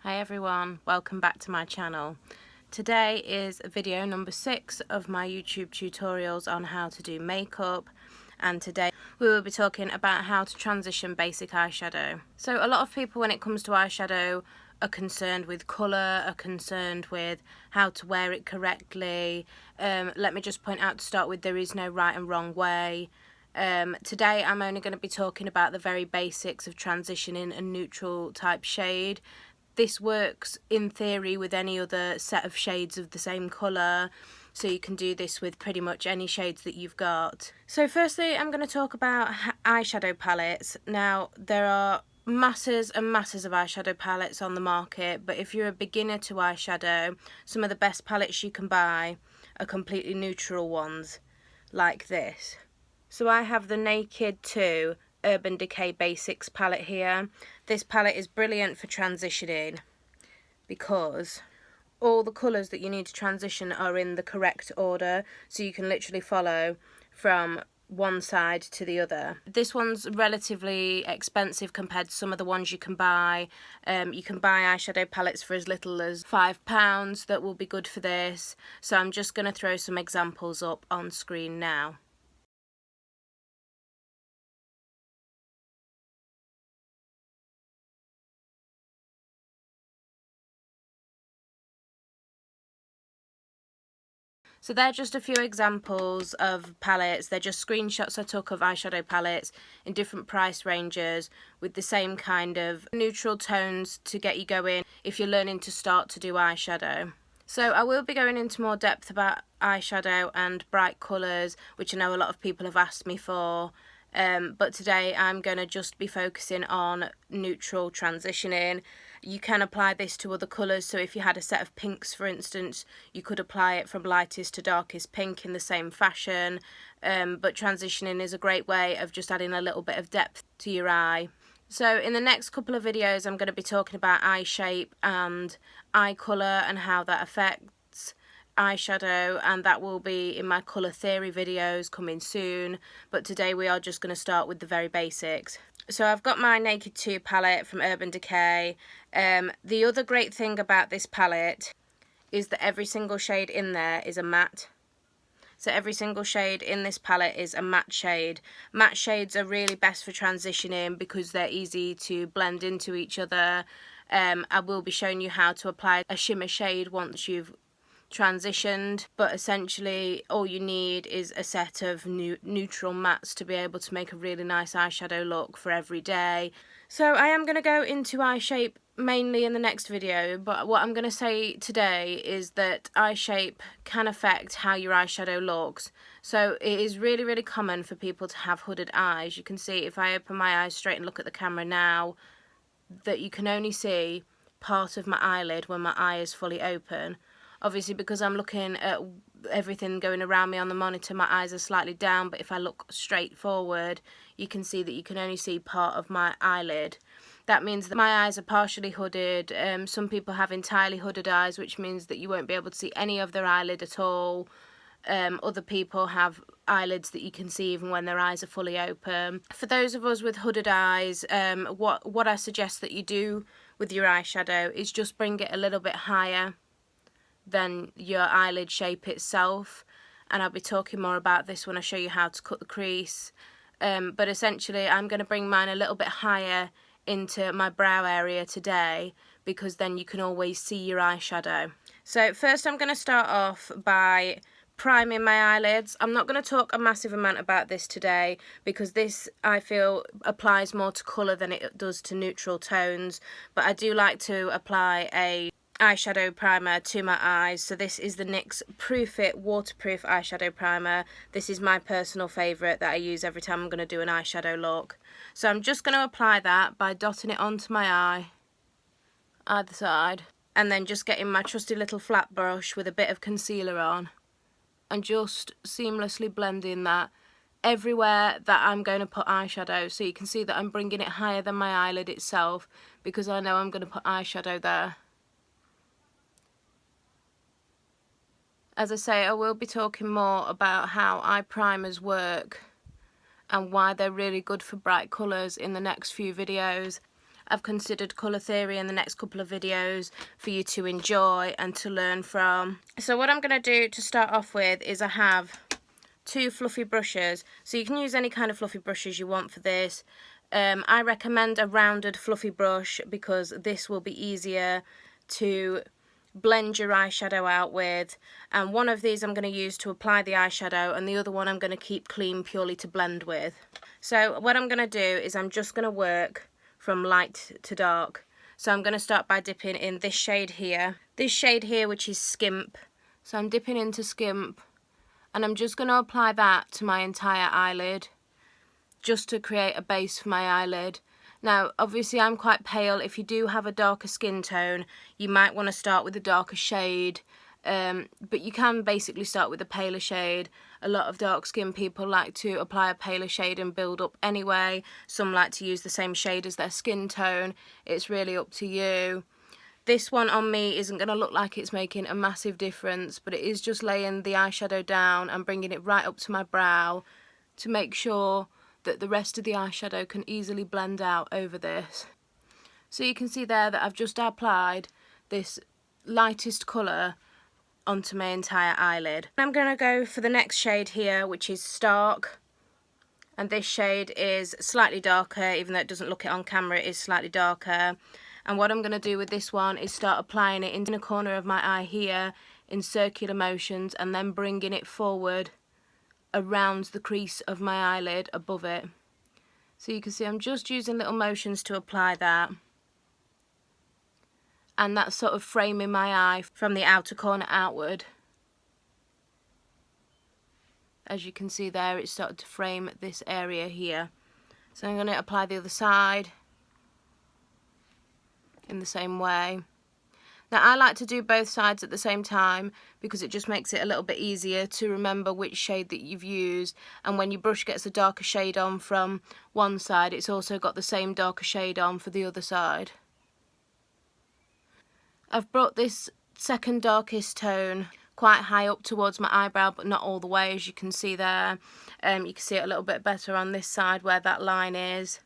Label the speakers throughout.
Speaker 1: Hi everyone, welcome back to my channel. Today is video number 6 of my YouTube tutorials on how to do makeup, and today we will be talking about how to transition basic eyeshadow. So a lot of people, when it comes to eyeshadow, are concerned with colour, are concerned with how to wear it correctly. Let me just point out to start with, there is no right and wrong way. Today I'm only going to be talking about the very basics of transitioning a neutral type shade. This works in theory with any other set of shades of the same colour, so you can do this with pretty much any shades that you've got. So firstly, I'm going to talk about eyeshadow palettes. Now, there are masses and masses of eyeshadow palettes on the market, but if you're a beginner to eyeshadow, some of the best palettes you can buy are completely neutral ones, like this. So I have the Naked 2 Urban Decay Basics palette here. This palette is brilliant for transitioning because all the colours that you need to transition are in the correct order, so you can literally follow from one side to the other. This one's relatively expensive compared to some of the ones you can buy. You can buy eyeshadow palettes for as little as £5 that will be good for this. So I'm just going to throw some examples up on screen now. So they're just a few examples of palettes. They're just screenshots I took of eyeshadow palettes in different price ranges with the same kind of neutral tones to get you going if you're learning to start to do eyeshadow. So I will be going into more depth about eyeshadow and bright colours, which I know a lot of people have asked me for. But today I'm going to just be focusing on neutral transitioning. You can apply this to other colours, so if you had a set of pinks, for instance, you could apply it from lightest to darkest pink in the same fashion. But transitioning is a great way of just adding a little bit of depth to your eye. So in the next couple of videos I'm going to be talking about eye shape and eye colour and how that affects eyeshadow, and that will be in my colour theory videos coming soon, but today we are just going to start with the very basics. So I've got my Naked 2 palette from Urban Decay. The other great thing about this palette is that every single shade in there is a matte. So every single shade in this palette is a matte shade. Matte shades are really best for transitioning because they're easy to blend into each other. I will be showing you how to apply a shimmer shade once you've transitioned, but essentially all you need is a set of neutral mattes to be able to make a really nice eyeshadow look for every day. So I am going to go into eye shape mainly in the next video, but what I'm going to say today is that eye shape can affect how your eyeshadow looks. So it is really common for people to have hooded eyes. You can see if I open my eyes straight and look at the camera now that you can only see part of my eyelid when my eye is fully open. Obviously, because I'm looking at everything going around me on the monitor, my eyes are slightly down, but if I look straight forward, you can see that you can only see part of my eyelid. That means that my eyes are partially hooded. Some people have entirely hooded eyes, which means that you won't be able to see any of their eyelid at all. Other people have eyelids that you can see even when their eyes are fully open. For those of us with hooded eyes, what I suggest that you do with your eyeshadow is just bring it a little bit higher than your eyelid shape itself, and I'll be talking more about this when I show you how to cut the crease. But essentially I'm going to bring mine a little bit higher into my brow area today, because then you can always see your eyeshadow. So first I'm going to start off by priming my eyelids. I'm not going to talk a massive amount about this today because this, I feel, applies more to colour than it does to neutral tones, but I do like to apply a eyeshadow primer to my eyes. So this is the NYX Proof It waterproof eyeshadow primer. This is my personal favourite that I use every time I'm going to do an eyeshadow look. So I'm just going to apply that by dotting it onto my eye, either side, and then just getting my trusty little flat brush with a bit of concealer on and just seamlessly blending that everywhere that I'm going to put eyeshadow. So you can see that I'm bringing it higher than my eyelid itself because I know I'm going to put eyeshadow there. As I say, I will be talking more about how eye primers work and why they're really good for bright colours in the next few videos. I've considered colour theory in the next couple of videos for you to enjoy and to learn from. So what I'm going to do to start off with is I have 2 fluffy brushes. So you can use any kind of fluffy brushes you want for this. I recommend a rounded fluffy brush because this will be easier to blend your eyeshadow out with, and one of these I'm going to use to apply the eyeshadow and the other one I'm going to keep clean purely to blend with. So what I'm going to do is I'm just going to work from light to dark. So I'm going to start by dipping in this shade here, which is Skimp. So I'm dipping into Skimp and I'm just going to apply that to my entire eyelid just to create a base for my eyelid. Now obviously I'm quite pale. If you do have a darker skin tone you might want to start with a darker shade, but you can basically start with a paler shade. A lot of dark skin people like to apply a paler shade and build up anyway. Some like to use the same shade as their skin tone. It's really up to you. This one on me isn't going to look like it's making a massive difference, but it is just laying the eyeshadow down and bringing it right up to my brow to make sure that the rest of the eyeshadow can easily blend out over this. So you can see there that I've just applied this lightest colour onto my entire eyelid. I'm going to go for the next shade here, which is Stark, and this shade is slightly darker. Even though it doesn't look it on camera, it is slightly darker. And what I'm going to do with this one is start applying it in the corner of my eye here in circular motions and then bringing it forward around the crease of my eyelid above it. So you can see I'm just using little motions to apply that, and that's sort of framing my eye from the outer corner outward. As you can see there, it's started to frame this area here. So I'm going to apply the other side in the same way. Now I like to do both sides at the same time because it just makes it a little bit easier to remember which shade that you've used, and when your brush gets a darker shade on from one side it's also got the same darker shade on for the other side. I've brought this second darkest tone quite high up towards my eyebrow, but not all the way, as you can see there. You can see it a little bit better on this side where that line is.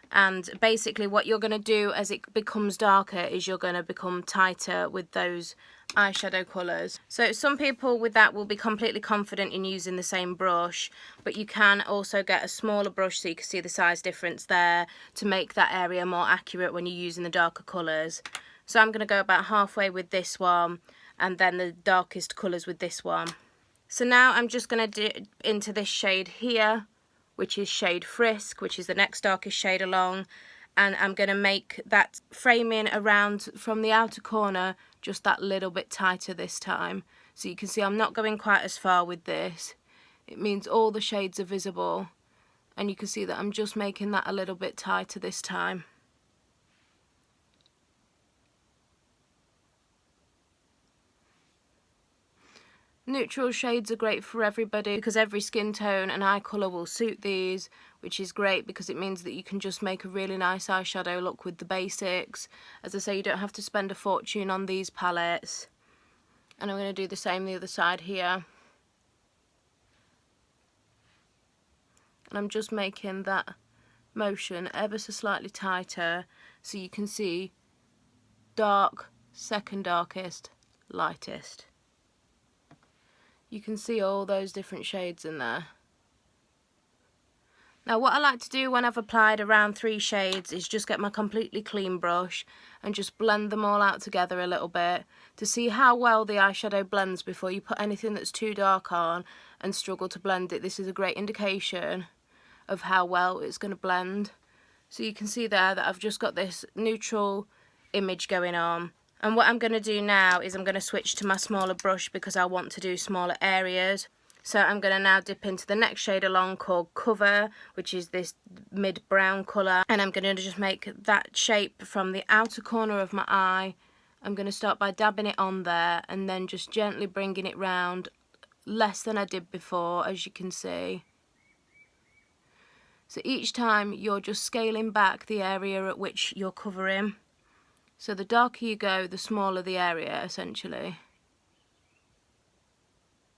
Speaker 1: And basically what you're going to do as it becomes darker is you're going to become tighter with those eyeshadow colours. So some people with that will be completely confident in using the same brush, but you can also get a smaller brush so you can see the size difference there to make that area more accurate when you're using the darker colours. So I'm going to go about halfway with this one and then the darkest colours with this one. So now I'm just going to dip into this shade here, which is shade Frisk, which is the next darkest shade along, and I'm going to make that framing around from the outer corner just that little bit tighter this time. So you can see I'm not going quite as far with this. It means all the shades are visible, and you can see that I'm just making that a little bit tighter this time. Neutral shades are great for everybody because every skin tone and eye colour will suit these, which is great because it means that you can just make a really nice eyeshadow look with the basics. As I say, you don't have to spend a fortune on these palettes. And I'm going to do the same the other side here. And I'm just making that motion ever so slightly tighter so you can see dark, second darkest, lightest. You can see all those different shades in there. Now what I like to do when I've applied around 3 shades is just get my completely clean brush and just blend them all out together a little bit to see how well the eyeshadow blends before you put anything that's too dark on and struggle to blend it. This is a great indication of how well it's going to blend. So you can see there that I've just got this neutral image going on. And what I'm going to do now is I'm going to switch to my smaller brush because I want to do smaller areas. So I'm going to now dip into the next shade along called Cover, which is this mid-brown colour. And I'm going to just make that shape from the outer corner of my eye. I'm going to start by dabbing it on there and then just gently bringing it round, less than I did before, as you can see. So each time you're just scaling back the area at which you're covering. So the darker you go, the smaller the area, essentially.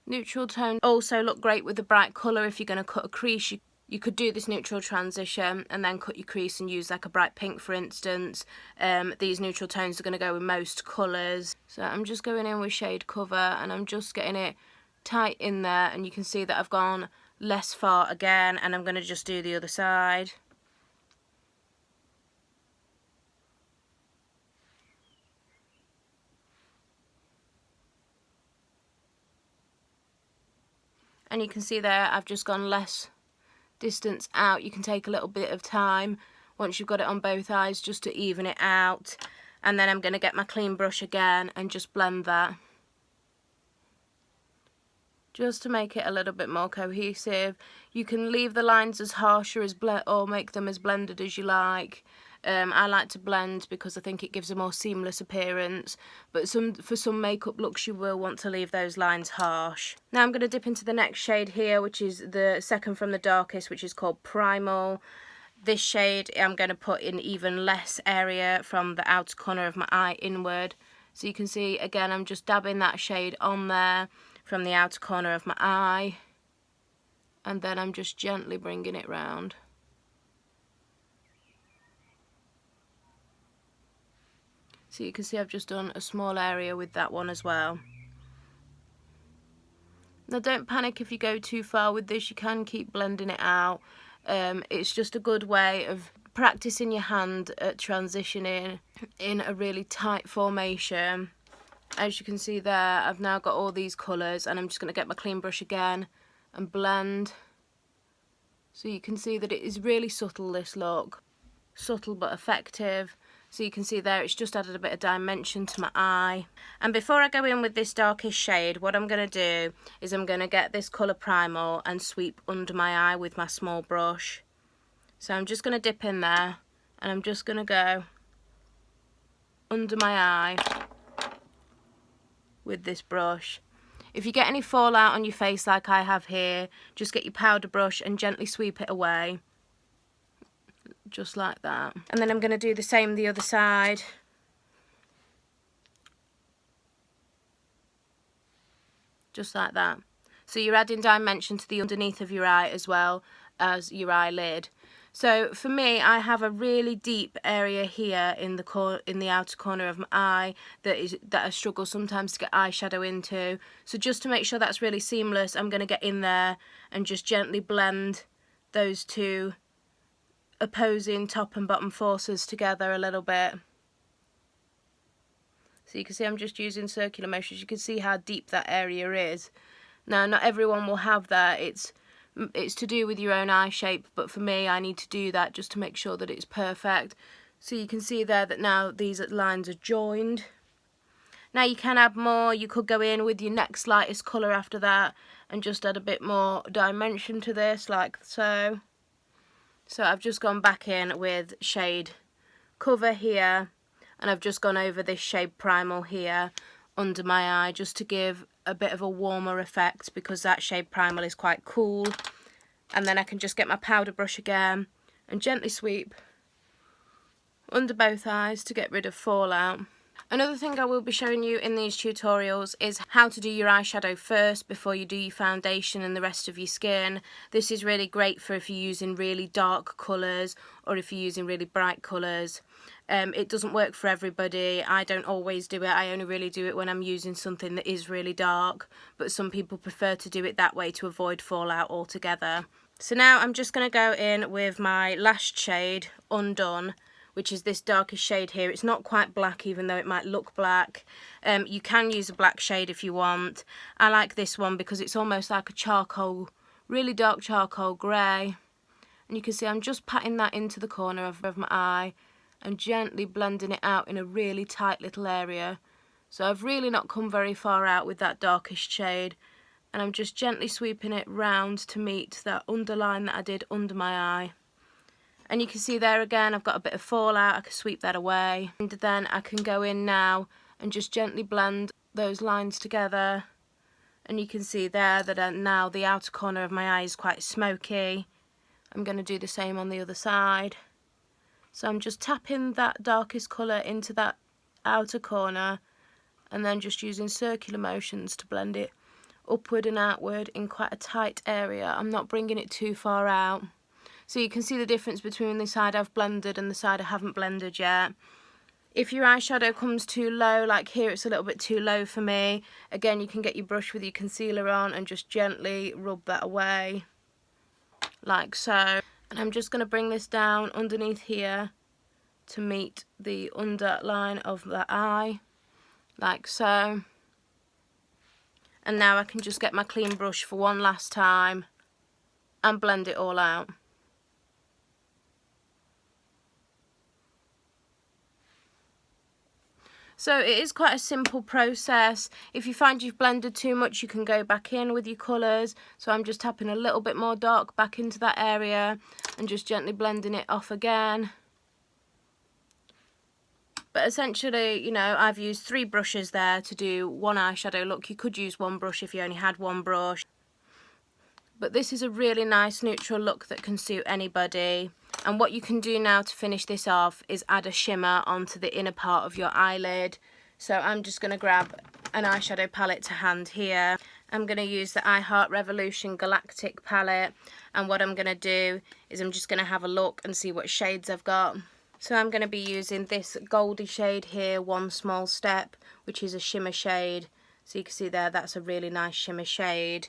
Speaker 1: Neutral tones also look great with the bright colour. If you're going to cut a crease, You could do this neutral transition and then cut your crease and use like a bright pink, for instance. These neutral tones are going to go with most colours. So I'm just going in with shade Cover and I'm just getting it tight in there, and you can see that I've gone less far again, and I'm going to just do the other side. And you can see there I've just gone less distance out. You can take a little bit of time once you've got it on both eyes just to even it out, and then I'm going to get my clean brush again and just blend that just to make it a little bit more cohesive. You can leave the lines as harsher as or make them as blended as you like. I like to blend because I think it gives a more seamless appearance, but for some makeup looks you will want to leave those lines harsh. Now I'm going to dip into the next shade here, which is the second from the darkest, which is called Primal. This shade I'm going to put in even less area from the outer corner of my eye inward. So you can see again I'm just dabbing that shade on there from the outer corner of my eye, and then I'm just gently bringing it round. So you can see I've just done a small area with that one as well. Now don't panic if you go too far with this, you can keep blending it out. It's just a good way of practicing your hand at transitioning in a really tight formation. As you can see there, I've now got all these colours, and I'm just going to get my clean brush again and blend. So you can see that it is really subtle, this look. Subtle but effective. So you can see there it's just added a bit of dimension to my eye. And before I go in with this darkest shade, what I'm going to do is I'm going to get this colour Primal and sweep under my eye with my small brush. So I'm just going to dip in there and I'm just going to go under my eye with this brush. If you get any fallout on your face like I have here, just get your powder brush and gently sweep it away. Just like that. And then I'm going to do the same the other side. Just like that. So you're adding dimension to the underneath of your eye as well as your eyelid. So for me, I have a really deep area here in the outer corner of my eye that I struggle sometimes to get eyeshadow into. So just to make sure that's really seamless, I'm going to get in there and just gently blend those two opposing top and bottom forces together a little bit. So you can see I'm just using circular motions. You can see how deep that area is. Now not everyone will have that. It's to do with your own eye shape, but for me I need to do that just to make sure that it's perfect. So you can see there that now these lines are joined. Now you can add more. You could go in with your next lightest colour after that and just add a bit more dimension to this, like so. So I've just gone back in with shade Cover here, and I've just gone over this shade Primal here under my eye just to give a bit of a warmer effect, because that shade Primal is quite cool. And then I can just get my powder brush again and gently sweep under both eyes to get rid of fallout. Another thing I will be showing you in these tutorials is how to do your eyeshadow first before you do your foundation and the rest of your skin. This is really great for if you're using really dark colours or if you're using really bright colours. It doesn't work for everybody. I don't always do it. I only really do it when I'm using something that is really dark, but some people prefer to do it that way to avoid fallout altogether. So now I'm just going to go in with my last shade, Undone, which is this darkest shade here. It's not quite black, even though it might look black. You can use a black shade if you want. I like this one because it's almost like a charcoal, really dark charcoal grey. And you can see I'm just patting that into the corner of my eye and gently blending it out in a really tight little area. So I've really not come very far out with that darkest shade, and I'm just gently sweeping it round to meet that underline that I did under my eye. And you can see there again I've got a bit of fallout. I can sweep that away, and then I can go in now and just gently blend those lines together. And you can see there that now the outer corner of my eye is quite smoky. I'm going to do the same on the other side. So I'm just tapping that darkest colour into that outer corner and then just using circular motions to blend it upward and outward in quite a tight area. I'm not bringing it too far out. So you can see the difference between the side I've blended and the side I haven't blended yet. If your eyeshadow comes too low, like here it's a little bit too low for me, again you can get your brush with your concealer on and just gently rub that away, like so. And I'm just going to bring this down underneath here to meet the underline of the eye, like so. And now I can just get my clean brush for one last time and blend it all out. So it is quite a simple process. If you find you've blended too much, you can go back in with your colours. So I'm just tapping a little bit more dark back into that area and just gently blending it off again. But essentially, you know, I've used 3 brushes there to do one eyeshadow look. You could use one brush if you only had one brush. But this is a really nice neutral look that can suit anybody. And what you can do now to finish this off is add a shimmer onto the inner part of your eyelid. So I'm just going to grab an eyeshadow palette to hand here. I'm going to use the I Heart Revolution Galactic palette. And what I'm going to do is I'm just going to have a look and see what shades I've got. So I'm going to be using this goldy shade here, One Small Step, which is a shimmer shade. So you can see there, that's a really nice shimmer shade.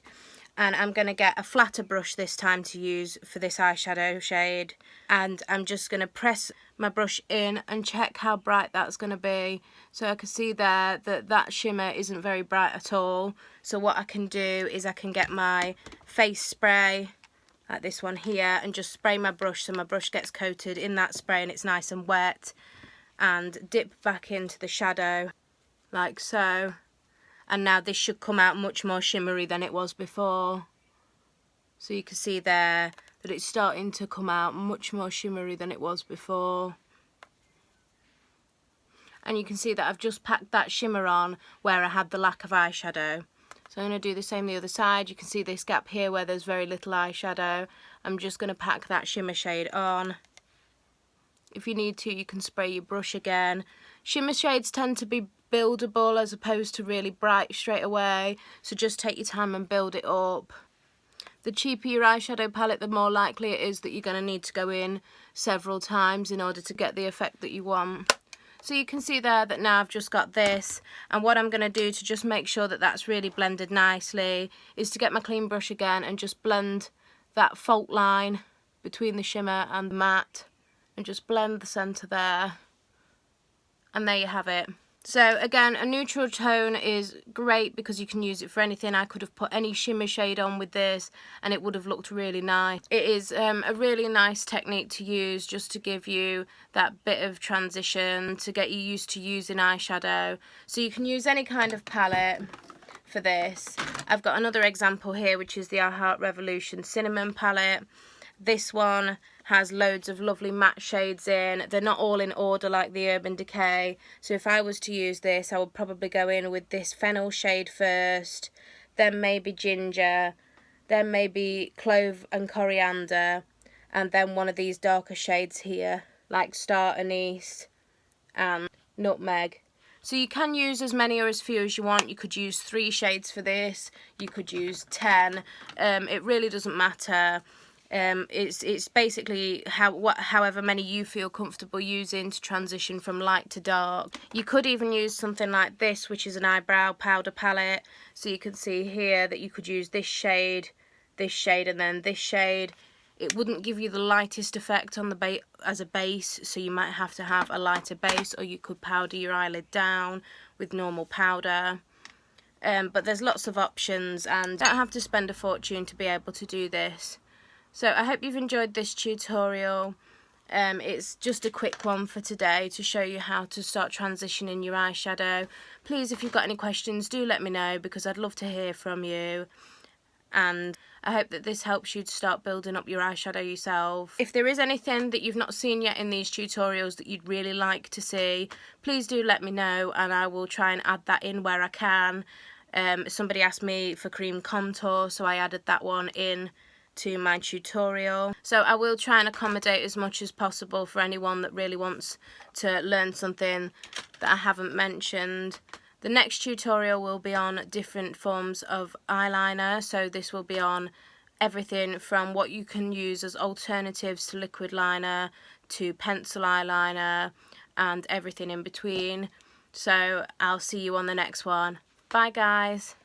Speaker 1: And I'm going to get a flatter brush this time to use for this eyeshadow shade. And I'm just going to press my brush in and check how bright that's going to be. So I can see there that that shimmer isn't very bright at all. So what I can do is I can get my face spray, like this one here, and just spray my brush so my brush gets coated in that spray and it's nice and wet, and dip back into the shadow like so. And now this should come out much more shimmery than it was before. So you can see there that it's starting to come out much more shimmery than it was before. And you can see that I've just packed that shimmer on where I had the lack of eyeshadow. So I'm going to do the same the other side. You can see this gap here where there's very little eyeshadow. I'm just going to pack that shimmer shade on. If you need to, you can spray your brush again. Shimmer shades tend to be buildable as opposed to really bright straight away, so just take your time and build it up. The cheaper your eyeshadow palette, the more likely it is that you're going to need to go in several times in order to get the effect that you want. So you can see there that now I've just got this, and what I'm going to do to just make sure that that's really blended nicely is to get my clean brush again and just blend that fault line between the shimmer and the matte and just blend the centre there, and there you have it. So again, a neutral tone is great because you can use it for anything. I could have put any shimmer shade on with this and it would have looked really nice. It is a really nice technique to use just to give you that bit of transition, to get you used to using eyeshadow. So you can use any kind of palette for this. I've got another example here, which is the I Heart Revolution Cinnamon palette. This one has loads of lovely matte shades in. They're not all in order like the Urban Decay. So if I was to use this, I would probably go in with this fennel shade first, then maybe ginger, then maybe clove and coriander, and then one of these darker shades here, like star anise and nutmeg. So you can use as many or as few as you want. You could use 3 shades for this, you could use 10. It really doesn't matter. It's basically however many you feel comfortable using to transition from light to dark. You could even use something like this, which is an eyebrow powder palette. So you can see here that you could use this shade, and then this shade. It wouldn't give you the lightest effect on the as a base, so you might have to have a lighter base, or you could powder your eyelid down with normal powder. But there's lots of options, and you don't have to spend a fortune to be able to do this. So I hope you've enjoyed this tutorial. It's just a quick one for today to show you how to start transitioning your eyeshadow. Please, if you've got any questions, do let me know, because I'd love to hear from you. And I hope that this helps you to start building up your eyeshadow yourself. If there is anything that you've not seen yet in these tutorials that you'd really like to see, please do let me know, and I will try and add that in where I can. Somebody asked me for cream contour, so I added that one in to my tutorial. So I will try and accommodate as much as possible for anyone that really wants to learn something that I haven't mentioned. The next tutorial will be on different forms of eyeliner, so this will be on everything from what you can use as alternatives to liquid liner to pencil eyeliner and everything in between. So I'll see you on the next one. Bye guys.